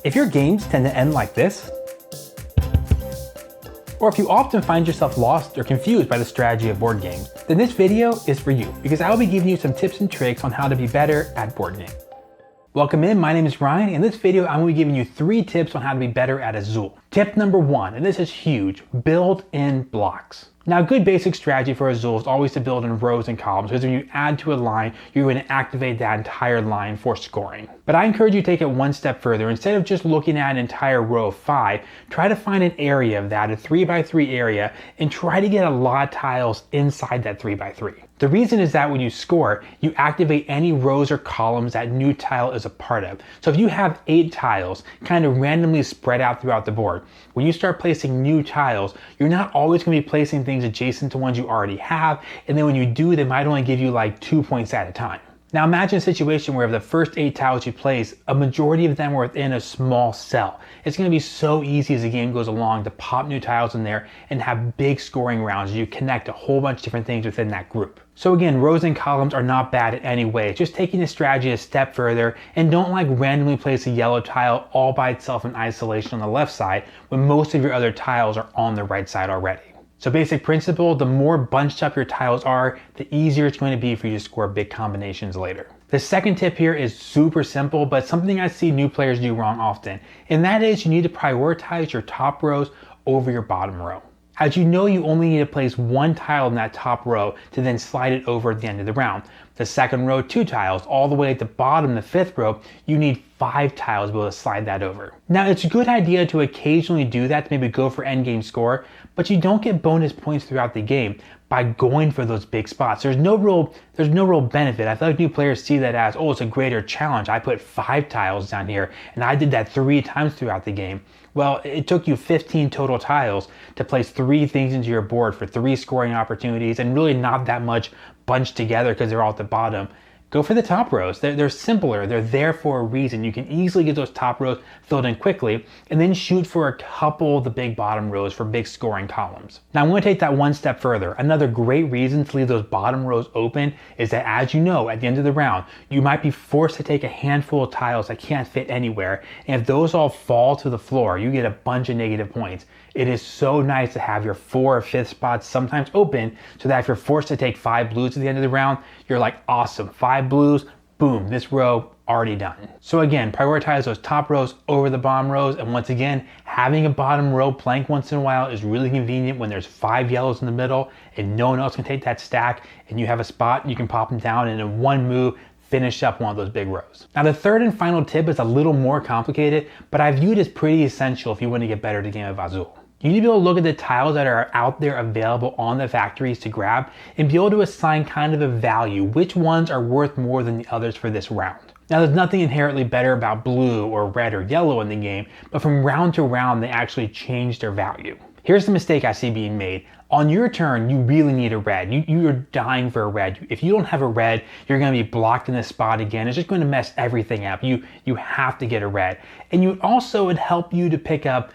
If your games tend to end like this, or if you often find yourself lost or confused by the strategy of board games, then this video is for you because I will be giving you some tips and tricks on how to be better at board games. Welcome in, my name is Ryan. In this video, I'm going to be giving you 3 tips on how to be better at Azul. Tip number 1, and this is huge, build in blocks. Now, a good basic strategy for Azul is always to build in rows and columns, because when you add to a line, you're going to activate that entire line for scoring. But I encourage you to take it one step further. Instead of just looking at an entire row of 5, try to find an area of that, a 3x3 area, and try to get a lot of tiles inside that 3x3. The reason is that when you score, you activate any rows or columns that new tile is a part of. So if you have 8 tiles kind of randomly spread out throughout the board, when you start placing new tiles, you're not always going to be placing things adjacent to ones you already have, and then when you do, they might only give you like 2 points at a time. Now imagine a situation where of the first 8 tiles you place, a majority of them were within a small cell. It's going to be so easy as the game goes along to pop new tiles in there and have big scoring rounds. You connect a whole bunch of different things within that group. So again, rows and columns are not bad in any way. It's just taking the strategy a step further, and don't like randomly place a yellow tile all by itself in isolation on the left side when most of your other tiles are on the right side already. So basic principle, the more bunched up your tiles are, the easier it's going to be for you to score big combinations later. The second tip here is super simple, but something I see new players do wrong often, and that is you need to prioritize your top rows over your bottom row. As you know, you only need to place 1 tile in that top row to then slide it over at the end of the round. The second row, 2 tiles. All the way at the bottom, the 5th row, you need 5 tiles to be able to slide that over. Now, it's a good idea to occasionally do that to maybe go for endgame score, but you don't get bonus points throughout the game by going for those big spots. There's no real benefit. I feel like new players see that as, oh, it's a greater challenge. I put 5 tiles down here and I did that 3 times throughout the game. Well, it took you 15 total tiles to place 3 things into your board for 3 scoring opportunities, and really not that much bunched together because they're all at the bottom. Go for the top rows. They're simpler. They're there for a reason. You can easily get those top rows filled in quickly and then shoot for a couple of the big bottom rows for big scoring columns. Now I'm going to take that one step further. Another great reason to leave those bottom rows open is that, as you know, at the end of the round, you might be forced to take a handful of tiles that can't fit anywhere. And if those all fall to the floor, you get a bunch of negative points. It is so nice to have your 4 or 5th spots sometimes open, so that if you're forced to take 5 blues at the end of the round, you're like, awesome, 5 blues, boom, this row already done. So again, prioritize those top rows over the bottom rows. And once again, having a bottom row blank once in a while is really convenient when there's 5 yellows in the middle and no one else can take that stack, and you have a spot, you can pop them down and in one move, finish up one of those big rows. Now the third and final tip is a little more complicated, but I view it as pretty essential if you want to get better at the game of Azul. You need to be able to look at the tiles that are out there available on the factories to grab and be able to assign kind of a value, which ones are worth more than the others for this round. Now there's nothing inherently better about blue or red or yellow in the game, but from round to round they actually change their value. Here's the mistake I see being made. On your turn, you really need a red. You're dying for a red. If you don't have a red, you're going to be blocked in this spot again. It's just going to mess everything up. You have to get a red. And would help you to pick up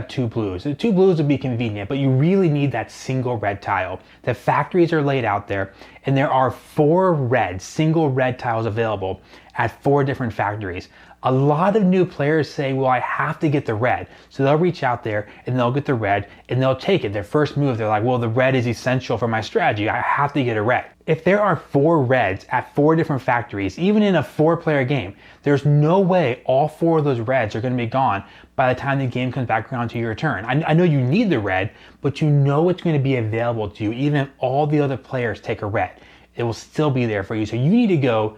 2 blues. The 2 blues would be convenient, but you really need that single red tile. The factories are laid out there, and there are 4 single red tiles available at 4 different factories. A lot of new players say, well, I have to get the red. So they'll reach out there and they'll get the red and they'll take it. Their first move, they're like, well, the red is essential for my strategy. I have to get a red. If there are 4 reds at 4 different factories, even in a 4-player game, there's no way all 4 of those reds are going to be gone by the time the game comes back around to your turn. I know you need the red, but you know it's going to be available to you even if all the other players take a red. It will still be there for you. So you need to go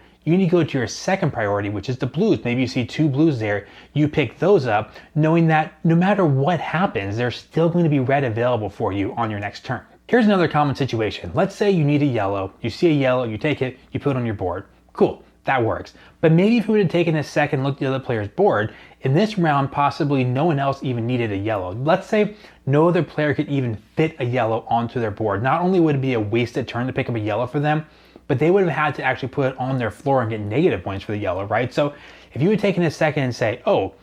to your second priority, which is the blues. Maybe you see 2 blues there. You pick those up, knowing that no matter what happens, there's still going to be red available for you on your next turn. Here's another common situation. Let's say you need a yellow. You see a yellow, you take it, you put it on your board. Cool, that works. But maybe if you would have taken a second look at the other player's board, in this round, possibly no one else even needed a yellow. Let's say no other player could even fit a yellow onto their board. Not only would it be a wasted turn to pick up a yellow for them, but they would have had to actually put it on their floor and get negative points for the yellow, right? So if you had taken a second and say, oh,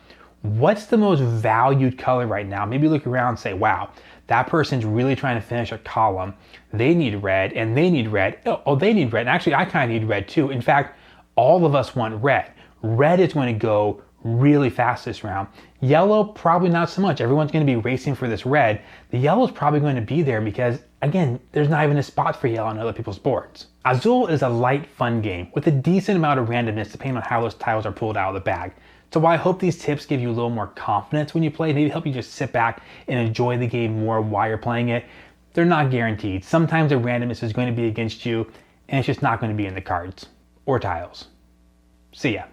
what's the most valued color right now? Maybe look around and say, wow, that person's really trying to finish a column. They need red and they need red. Oh, they need red. And actually, I kind of need red too. In fact, all of us want red. Red is going to go really fast this round. Yellow, probably not so much. Everyone's going to be racing for this red. The yellow is probably going to be there because, again, there's not even a spot for yellow on other people's boards. Azul is a light, fun game with a decent amount of randomness depending on how those tiles are pulled out of the bag. So while I hope these tips give you a little more confidence when you play, maybe help you just sit back and enjoy the game more while you're playing it, they're not guaranteed. Sometimes the randomness is going to be against you and it's just not going to be in the cards or tiles. See ya.